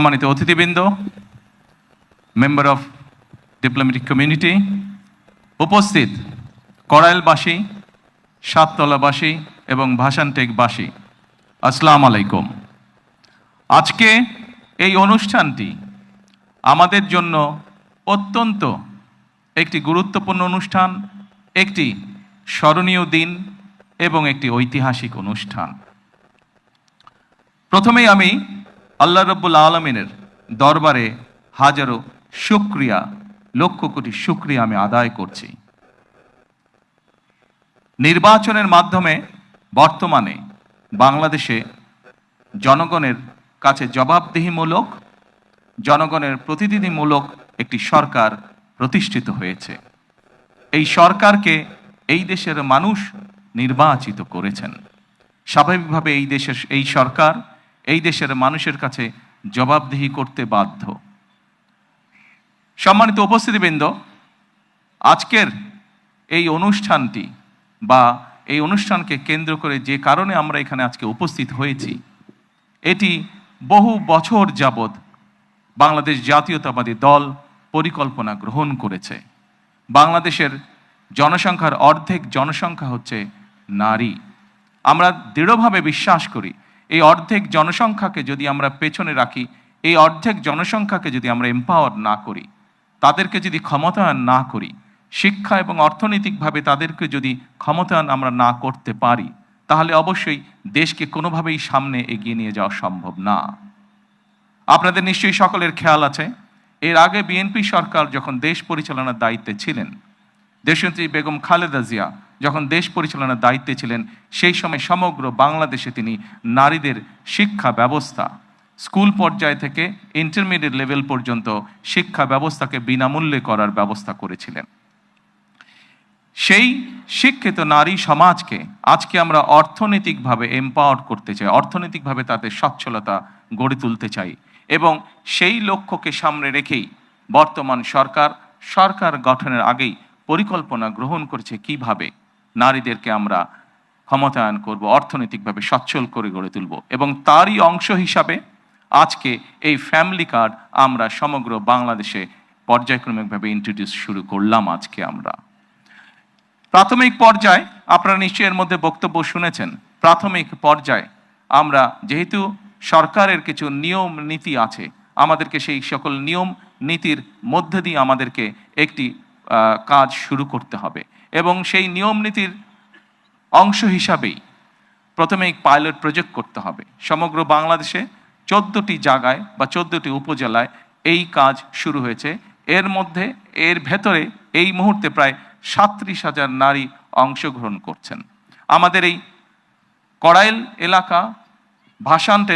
সম্মানিত অতিথিবৃন্দ, member of diplomatic community, উপস্থিত কড়াইলবাসী, সাততলাবাসী এবং ভাষানটেকবাসী, আসসালামু আলাইকুম। আজকে এই অনুষ্ঠানটি আমাদের জন্য অত্যন্ত একটি গুরুত্বপূর্ণ অনুষ্ঠান, একটি স্মরণীয় দিন এবং একটি ঐতিহাসিক অনুষ্ঠান। প্রথমেই আমি আল্লাহ রাব্বুল আলামিনের দরবারে হাজারো শুকরিয়া, লক্ষ কোটি শুকরিয়া আমি আদায় করছি। নির্বাচনের মাধ্যমে বর্তমানে বাংলাদেশে জনগণের কাছে জবাবদিহিমূলক, জনগণের প্রতিনিধিমূলক একটি সরকার প্রতিষ্ঠিত হয়েছে। এই সরকারকে এই দেশের মানুষ নির্বাচিত করেছেন। স্বাভাবিকভাবে এই সরকার এই দেশের মানুষের কাছে জবাবদিহি করতে বাধ্য। সম্মানিত উপস্থিতিবৃন্দ, আজকের এই অনুষ্ঠানটি বা এই অনুষ্ঠানকে কেন্দ্র করে যে কারণে আমরা এখানে আজকে উপস্থিত হয়েছি, এটি বহু বছর যাবৎ বাংলাদেশ জাতীয়তাবাদী দল পরিকল্পনা গ্রহণ করেছে। বাংলাদেশের জনসংখ্যার অর্ধেক জনসংখ্যা হচ্ছে নারী। আমরা দৃঢ়ভাবে বিশ্বাস করি এই অর্ধেক জনসংখ্যাকে যদি আমরা পেছনে রাখি, এই অর্ধেক জনসংখ্যাকে যদি আমরা এম্পাওয়ার না করি, তাদেরকে যদি ক্ষমতায়ন না করি, শিক্ষা এবং অর্থনৈতিকভাবে তাদেরকে যদি ক্ষমতায়ন আমরা না করতে পারি, তাহলে অবশ্যই দেশকে কোনোভাবেই সামনে এগিয়ে নিয়ে যাওয়া সম্ভব না। আপনাদের নিশ্চয়ই সকলের খেয়াল আছে, এর আগে বিএনপি সরকার যখন দেশ পরিচালনার দায়িত্বে ছিলেন, দেশনেত্রী বেগম খালেদা জিয়া যখন দেশ পরিচালনার দায়িত্বে ছিলেন, সেই সময় সমগ্র বাংলাদেশে তিনি নারীদের শিক্ষা ব্যবস্থা, স্কুল পর্যায় থেকে ইন্টারমিডিয়েট লেভেল পর্যন্ত শিক্ষা ব্যবস্থাকে বিনামূল্যে করার ব্যবস্থা করেছিলেন। সেই শিক্ষিত নারী সমাজকে আজকে আমরা অর্থনৈতিকভাবে এম্পাওয়ার করতে চাই, অর্থনৈতিকভাবে তাদের সচ্ছলতা গড়ে তুলতে চাই, এবং সেই লক্ষ্যকে সামনে রেখেই বর্তমান সরকার গঠনের আগেই পরিকল্পনা গ্রহণ করেছে কিভাবে নারীদেরকে আমরা ক্ষমতায়ন করব, অর্থনৈতিকভাবে সচ্ছল করে গড়ে তুলব। এবং তারই অংশ হিসাবে আজকে এই ফ্যামিলি কার্ড আমরা সমগ্র বাংলাদেশে পর্যায়ক্রমিকভাবে ইন্ট্রোডিউস শুরু করলাম। আজকে আমরা প্রাথমিক পর্যায়ে, আপনারা নিশ্চয়ই এর মধ্যে বক্তব্য শুনেছেন, প্রাথমিক পর্যায়ে আমরা যেহেতু সরকারের কিছু নিয়ম নীতি আছে, আমাদেরকে সেই সকল নিয়ম নীতির মধ্যে দিয়ে আমাদেরকে একটি কাজ শুরু করতে হবে, এবং সেই নিয়ম নীতির অংশ হিসাবেই প্রথমে পাইলট প্রজেক্ট করতে হবে। সমগ্র বাংলাদেশে 14টি জায়গায় বা 14টি উপজেলায় এই কাজ শুরু হয়েছে। এর ভেতরে এই মুহূর্তে প্রায় 37,000 নারী অংশগ্রহণ করছেন। আমাদের এই কড়াইল এলাকা, ভাষান্ট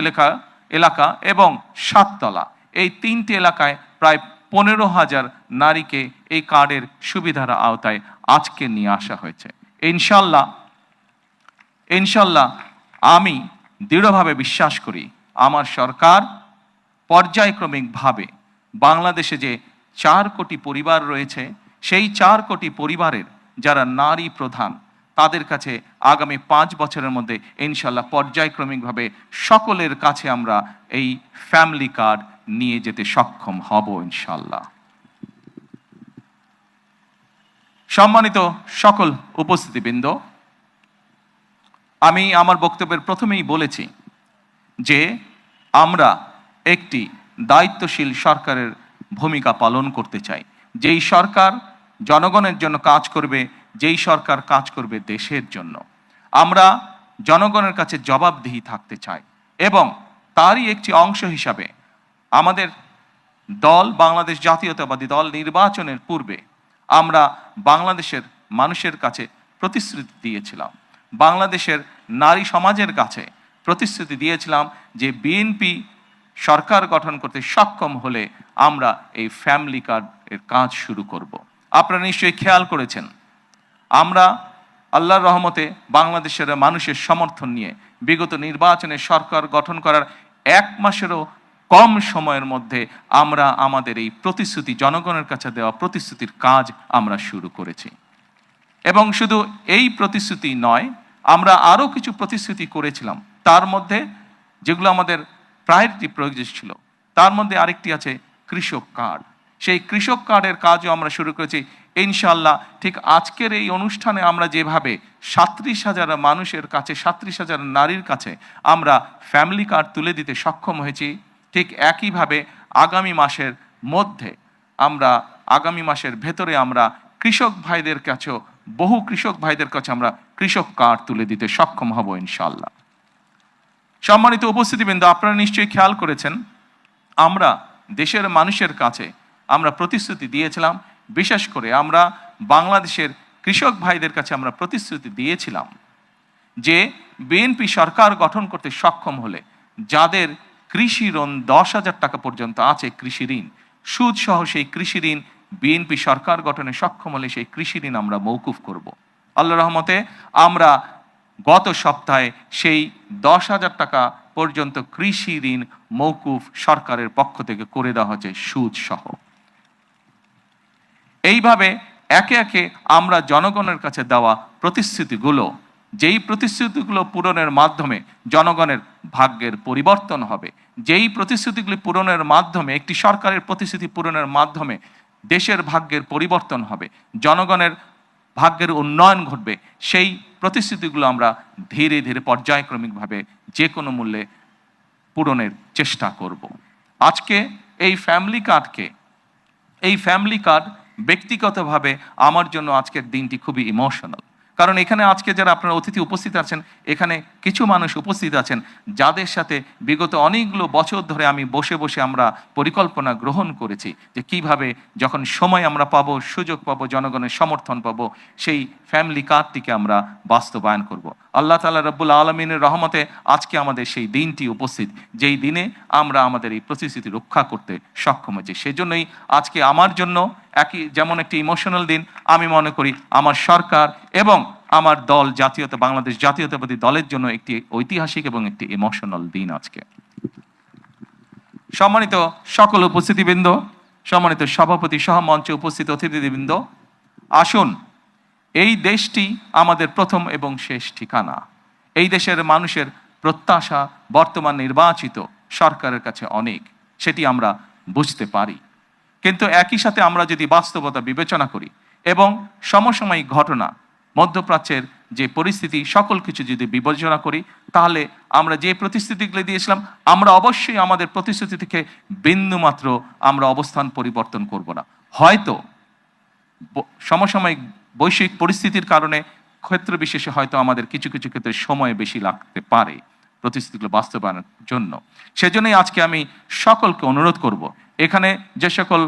এলাকা এবং সাততলা, এই 3টি এলাকায় প্রায় 15,000 নারীকে এই কার্ডের সুবিধার আওতায় আজকে নিয়ে আসা হয়েছে। ইনশাল্লাহ আমি দৃঢ়ভাবে বিশ্বাস করি আমার সরকার পর্যায়ক্রমিকভাবে বাংলাদেশে যে 4 কোটি পরিবার রয়েছে, সেই 4 কোটি পরিবারের যারা নারী প্রধান, তাদের কাছে আগামী 5 বছরের মধ্যে ইনশাল্লাহ পর্যায়ক্রমিকভাবে সকলের কাছে আমরা এই ফ্যামিলি কার্ড নিয়ে যেতে সক্ষম হব ইনশাল্লাহ। সম্মানিত সকল উপস্থিতিবৃন্দ, আমি আমার বক্তব্যের প্রথমেই বলেছি যে আমরা একটি দায়িত্বশীল সরকারের ভূমিকা পালন করতে চাই, যেই সরকার জনগণের জন্য কাজ করবে, যেই সরকার কাজ করবে দেশের জন্য। আমরা জনগণের কাছে জবাবদিহি থাকতে চাই, এবং তারই একটি অংশ হিসাবে আমাদের দল, বাংলাদেশ জাতীয়তাবাদী দল, নির্বাচনের পূর্বে আমরা বাংলাদেশের মানুষের কাছে প্রতিশ্রুতি দিয়েছিলাম, বাংলাদেশের নারী সমাজের কাছে প্রতিশ্রুতি দিয়েছিলাম যে বিএনপি সরকার গঠন করতে সক্ষম হলে আমরা এই ফ্যামিলি কার্ডের কাজ শুরু করব। আপনারা নিশ্চয়ই খেয়াল করেছেন, আমরা আল্লাহর রহমতে বাংলাদেশের মানুষের সমর্থন নিয়ে বিগত নির্বাচনে সরকার গঠন করার 1 মাসেরও কম সময়ের মধ্যে আমরা আমাদের এই প্রতিশ্রুতি, জনগণের কাছে দেওয়া প্রতিশ্রুতির কাজ আমরা শুরু করেছি। এবং শুধু এই প্রতিশ্রুতি নয়, আমরা আরও কিছু প্রতিশ্রুতি করেছিলাম, তার মধ্যে যেগুলো আমাদের প্রায়োরিটি প্রয়োজন ছিল, তার মধ্যে আরেকটি আছে কৃষক কার্ড। সেই কৃষক কার্ডের কাজও আমরা শুরু করেছি ইনশাল্লাহ। ঠিক আজকের এই অনুষ্ঠানে আমরা যেভাবে 37,000 মানুষের কাছে, 37,000 নারীর কাছে আমরা ফ্যামিলি কার্ড তুলে দিতে সক্ষম হয়েছি, ঠিক একইভাবে আগামী মাসের মধ্যে আগামী মাসের ভেতরে আমরা কৃষক ভাইদের কাছেও, বহু কৃষক ভাইদের কাছে আমরা কৃষক কার্ড তুলে দিতে সক্ষম হব ইনশাল্লাহ। সম্মানিত উপস্থিতিবৃন্দ, আপনারা নিশ্চয়ই খেয়াল করেছেন আমরা দেশের মানুষের কাছে আমরা প্রতিশ্রুতি দিয়েছিলাম, বিশেষ করে আমরা বাংলাদেশের কৃষক ভাইদের কাছে আমরা প্রতিশ্রুতি দিয়েছিলাম যে বিএনপি সরকার গঠন করতে সক্ষম হলে যাদের কৃষি ঋণ 10,000 টাকা পর্যন্ত আছে, কৃষি ঋণ সুদ সহ, সেই কৃষি ঋণ বিএনপি সরকার গঠনে সক্ষম হলে সেই কৃষি ঋণ আমরা মৌকুফ করব। আল্লাহর রহমতে আমরা গত সপ্তাহে সেই 10,000 টাকা পর্যন্ত কৃষি ঋণ মৌকুফ সরকারের পক্ষ থেকে করে দেওয়া হচ্ছে সুদ সহ। এইভাবে একে একে আমরা জনগণের কাছে দেওয়া প্রতিশ্রুতিগুলো, যেই প্রতিশ্রুতিগুলো পূরণের মাধ্যমে জনগণের ভাগ্যের পরিবর্তন হবে, যেই প্রতিশ্রুতিগুলি পূরণের মাধ্যমে, একটি সরকারের প্রতিশ্রুতি পূরণের মাধ্যমে দেশের ভাগ্যের পরিবর্তন হবে, জনগণের ভাগ্যের উন্নয়ন ঘটবে, সেই প্রতিশ্রুতিগুলো আমরা ধীরে ধীরে পর্যায়ক্রমিকভাবে যে কোনো মূল্যে পূরণের চেষ্টা করব। আজকে এই ফ্যামিলি কার্ড ব্যক্তিগতভাবে আমার জন্য আজকের দিনটি খুবই ইমোশনাল। কারণ এখানে আজকে যারা আপনারা অতিথি উপস্থিত আছেন, এখানে কিছু মানুষ উপস্থিত আছেন যাদের সাথে বিগত অনেকগুলো বছর ধরে আমি বসে বসে আমরা পরিকল্পনা গ্রহণ করেছি যে কিভাবে যখন সময় আমরা পাবো, সুযোগ পাবো, জনগণের সমর্থন পাবো, সেই ফ্যামিলি কার্ডটিকে আমরা বাস্তবায়ন করব। আল্লাহ তাআলা রব্বুল আলামিনের রহমতে আজকে আমাদের সেই দিনটি উপস্থিত, যেই দিনে আমরা আমাদের এই প্রতিশ্রুতি রক্ষা করতে সক্ষম হয়েছি। সেজন্যই আজকে আমার জন্য যেমন একটি ইমোশনাল দিন, আমি মনে করি আমার সরকার এবং আমার দল বাংলাদেশ জাতীয়তাবাদী দলের জন্য একটি ঐতিহাসিক এবং একটি ইমোশনাল দিন আজকে। সম্মানিত সকল উপস্থিতিবৃন্দ, সম্মানিত সভাপতি সহ মঞ্চে উপস্থিত অতিথিবৃন্দ, আসুন, এই দেশটি আমাদের প্রথম এবং শেষ ঠিকানা। এই দেশের মানুষের প্রত্যাশা বর্তমান নির্বাচিত সরকারের কাছে অনেক, সেটি আমরা বুঝতে পারি। কিন্তু একই সাথে আমরা যদি বাস্তবতা বিবেচনা করি এবং সমসাময়িক ঘটনা, মধ্যপ্রাচ্যের যে পরিস্থিতি, সকল কিছু যদি বিবেচনা করি, তাহলে আমরা যে প্রতিশ্রুতিগুলি দিয়েছিলাম, আমরা অবশ্যই আমাদের প্রতিশ্রুতি থেকে বিন্দুমাত্র আমরা অবস্থান পরিবর্তন করব না। হয়তো সমসাময়িক বৈশ্বিক পরিস্থিতির কারণে ক্ষেত্র বিশেষে হয়তো আমাদের কিছু কিছু ক্ষেত্রে সময় বেশি লাগতে পারে প্রতিশ্রুতিগুলো বাস্তবায়নের জন্য। সেজন্যই আজকে আমি সকলকে অনুরোধ করব, এখানে যে সকল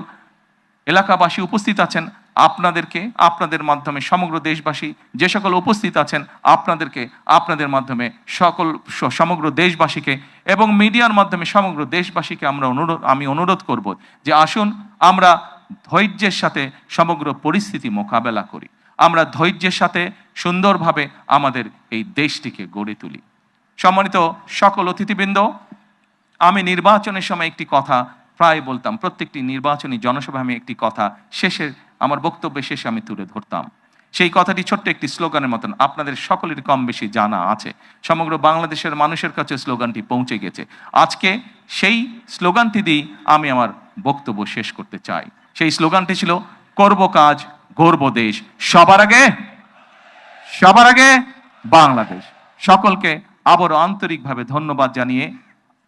এলাকাবাসী উপস্থিত আছেন, আপনাদের মাধ্যমে সমগ্র দেশবাসী যে সকল উপস্থিত আছেন, আপনাদের মাধ্যমে সমগ্র দেশবাসীকে এবং মিডিয়ার মাধ্যমে সমগ্র দেশবাসীকে আমি অনুরোধ করব যে আসুন আমরা ধৈর্যের সাথে সমগ্র পরিস্থিতি মোকাবেলা করি, আমরা ধৈর্যের সাথে সুন্দরভাবে আমাদের এই দেশটিকে গড়ে তুলি। সম্মানিত সকল অতিথিবৃন্দ, আমি নির্বাচনের সময় একটি কথা প্রায় বলতাম, প্রত্যেকটি নির্বাচনী জনসভায় আমি একটি কথা আমার বক্তব্যের শেষে আমি তুলে ধরতাম। সেই কথাটি ছোট্ট একটি স্লোগানের মতন, আপনাদের সকলের কম বেশি জানা আছে, সমগ্র বাংলাদেশের মানুষের কাছে স্লোগানটি পৌঁছে গেছে। আজকে সেই স্লোগানটি দিয়ে আমি আমার বক্তব্য শেষ করতে চাই। সেই স্লোগানটি ছিল, করব কাজ, গড়ব দেশ, সবার আগে বাংলাদেশ। সকলকে আবারও আন্তরিকভাবে ধন্যবাদ জানিয়ে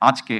আজকে